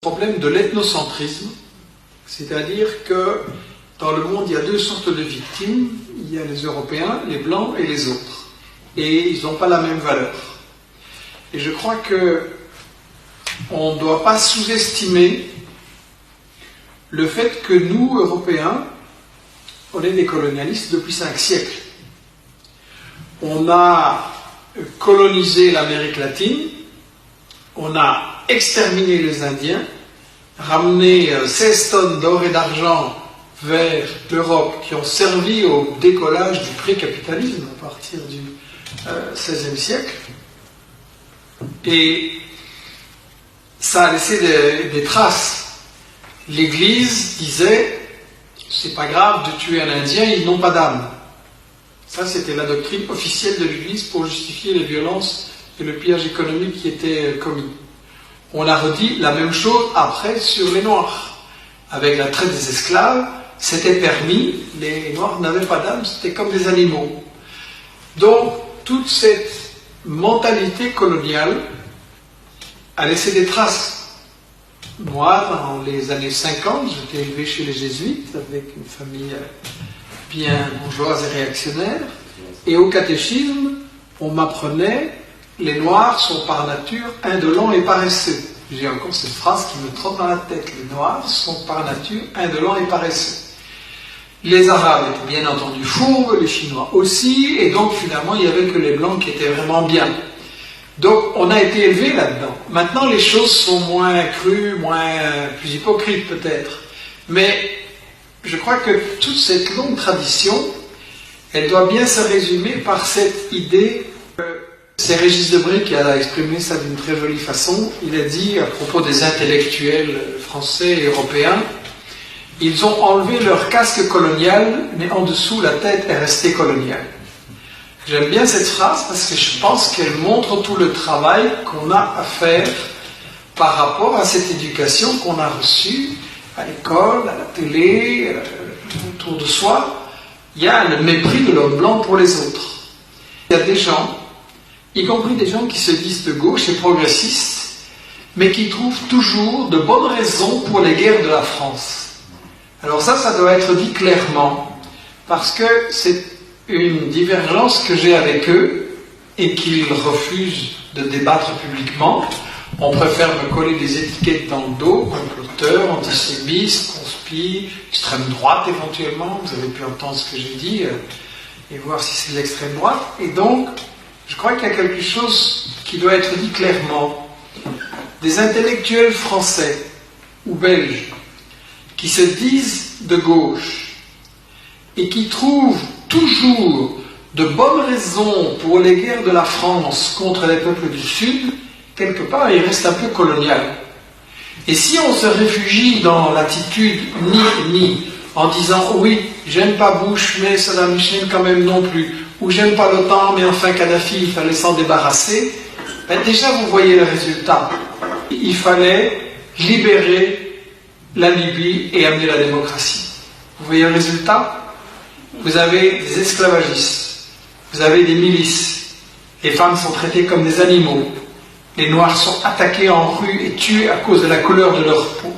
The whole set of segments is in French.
Problème de l'ethnocentrisme, c'est-à-dire que dans le monde, il y a deux sortes de victimes. Il y a les Européens, les Blancs et les autres. Et ils n'ont pas la même valeur. Et je crois qu'on ne doit pas sous-estimer le fait que nous, Européens, on est des colonialistes depuis 5 siècles. On a colonisé l'Amérique latine, on a exterminé les Indiens, ramené 16 tonnes d'or et d'argent vers l'Europe qui ont servi au décollage du pré-capitalisme à partir du XVIe siècle. Et ça a laissé des traces. L'Église disait, c'est pas grave de tuer un Indien, ils n'ont pas d'âme. Ça, c'était la doctrine officielle de l'Église pour justifier les violences et le pillage économique qui étaient commis. On a redit la même chose après sur les Noirs. Avec la traite des esclaves, c'était permis, les Noirs n'avaient pas d'âme, c'était comme des animaux. Donc, toute cette mentalité coloniale a laissé des traces. Moi, dans les années 50, j'étais élevé chez les Jésuites, avec une famille bien bourgeoise et réactionnaire, et au catéchisme, on m'apprenait les Noirs sont par nature indolents et paresseux. J'ai encore cette phrase qui me trotte dans la tête. Les Noirs sont par nature indolents et paresseux. Les Arabes étaient bien entendu fourbes, les Chinois aussi, et donc finalement il n'y avait que les Blancs qui étaient vraiment bien. Donc on a été élevés là-dedans. Maintenant les choses sont moins crues, plus hypocrites peut-être. Mais je crois que toute cette longue tradition, elle doit bien se résumer par cette idée. C'est Régis Debray qui a exprimé ça d'une très jolie façon. Il a dit à propos des intellectuels français et européens, ils ont enlevé leur casque colonial, mais en dessous la tête est restée coloniale. J'aime bien cette phrase parce que je pense qu'elle montre tout le travail qu'on a à faire par rapport à cette éducation qu'on a reçue à l'école, à la télé, autour de soi. Il y a le mépris de l'homme blanc pour les autres. Il y a des gens, y compris des gens qui se disent de gauche et progressistes, mais qui trouvent toujours de bonnes raisons pour les guerres de la France. Alors ça doit être dit clairement, parce que c'est une divergence que j'ai avec eux, et qu'ils refusent de débattre publiquement. On préfère me coller des étiquettes dans le dos, comploteur, antisémite, conspi, extrême droite éventuellement, vous avez pu entendre ce que j'ai dit, et voir si c'est de l'extrême droite. Et donc, je crois qu'il y a quelque chose qui doit être dit clairement. Des intellectuels français ou belges qui se disent de gauche et qui trouvent toujours de bonnes raisons pour les guerres de la France contre les peuples du Sud, quelque part, ils restent un peu colonial. Et si on se réfugie dans l'attitude ni en disant oui, j'aime pas Bush, mais Saddam Hussein quand même non plus, ou j'aime pas l'OTAN, mais enfin Kadhafi, il fallait s'en débarrasser, ben déjà vous voyez le résultat. Il fallait libérer la Libye et amener la démocratie. Vous voyez le résultat? Vous avez des esclavagistes, vous avez des milices, les femmes sont traitées comme des animaux, les Noirs sont attaqués en rue et tués à cause de la couleur de leur peau.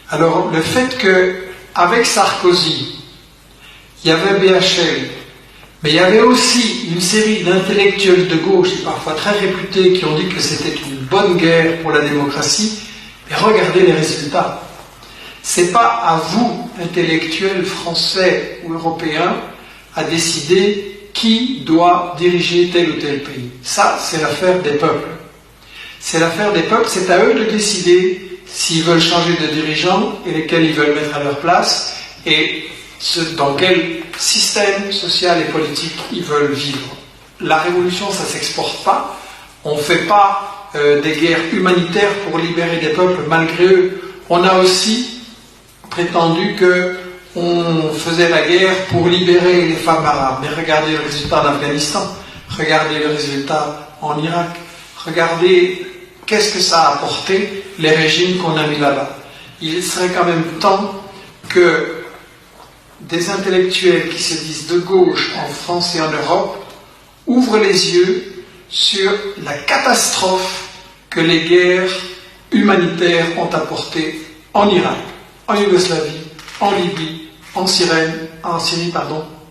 Alors le fait que, avec Sarkozy, il y avait BHL, mais il y avait aussi une série d'intellectuels de gauche, et parfois très réputés, qui ont dit que c'était une bonne guerre pour la démocratie, mais regardez les résultats. C'est pas à vous, intellectuels français ou européens, à décider qui doit diriger tel ou tel pays. Ça, c'est l'affaire des peuples. C'est l'affaire des peuples, c'est à eux de décider s'ils veulent changer de dirigeants et lesquels ils veulent mettre à leur place et dans quel système social et politique ils veulent vivre. La révolution, ça ne s'exporte pas. On ne fait pas des guerres humanitaires pour libérer des peuples malgré eux. On a aussi prétendu qu'on faisait la guerre pour libérer les femmes arabes. Mais regardez le résultat d'Afghanistan, regardez le résultat en Irak, regardez qu'est-ce que ça a apporté, les régimes qu'on a mis là-bas. Il serait quand même temps que des intellectuels qui se disent de gauche en France et en Europe ouvrent les yeux sur la catastrophe que les guerres humanitaire ont apporté en Irak, en Yougoslavie, en Libye, en Syrie,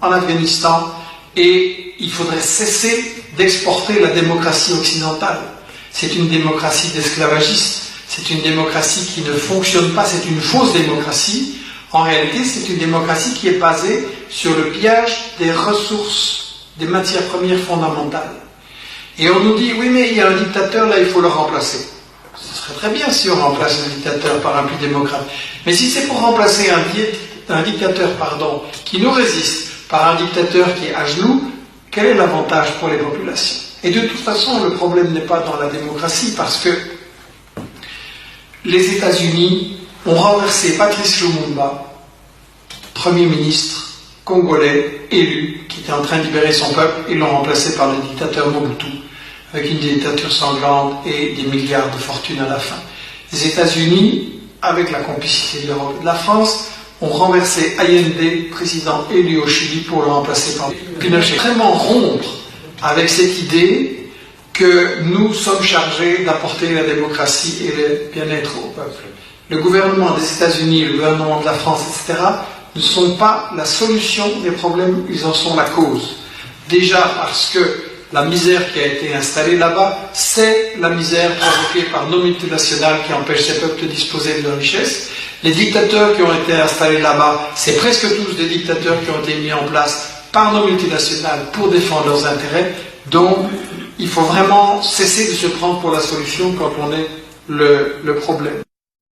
en Afghanistan, et il faudrait cesser d'exporter la démocratie occidentale. C'est une démocratie d'esclavagistes, c'est une démocratie qui ne fonctionne pas, c'est une fausse démocratie. En réalité, c'est une démocratie qui est basée sur le pillage des ressources, des matières premières fondamentales. Et on nous dit, oui, mais il y a un dictateur, là, il faut le remplacer. Ce serait très bien si on remplace un dictateur par un plus démocrate. Mais si c'est pour remplacer un dictateur qui nous résiste par un dictateur qui est à genoux, quel est l'avantage pour les populations? Et de toute façon, le problème n'est pas dans la démocratie, parce que les États-Unis ont renversé Patrice Lumumba, Premier ministre congolais élu, qui était en train de libérer son peuple, et l'ont remplacé par le dictateur Mobutu, avec une dictature sanglante et des milliards de fortune à la fin. Les États-Unis, avec la complicité de l'Europe et de la France, ont renversé Allende, président élu au Chili, pour le remplacer par Pinochet. Vraiment rompre avec cette idée que nous sommes chargés d'apporter la démocratie et le bien-être au peuple. Le gouvernement des États-Unis, le gouvernement de la France, etc., ne sont pas la solution des problèmes, ils en sont la cause. Déjà parce que la misère qui a été installée là-bas, c'est la misère provoquée par nos multinationales qui empêchent ces peuples de disposer de leurs richesses. Les dictateurs qui ont été installés là-bas, c'est presque tous des dictateurs qui ont été mis en place par nos multinationales pour défendre leurs intérêts. Donc, il faut vraiment cesser de se prendre pour la solution quand on est le problème.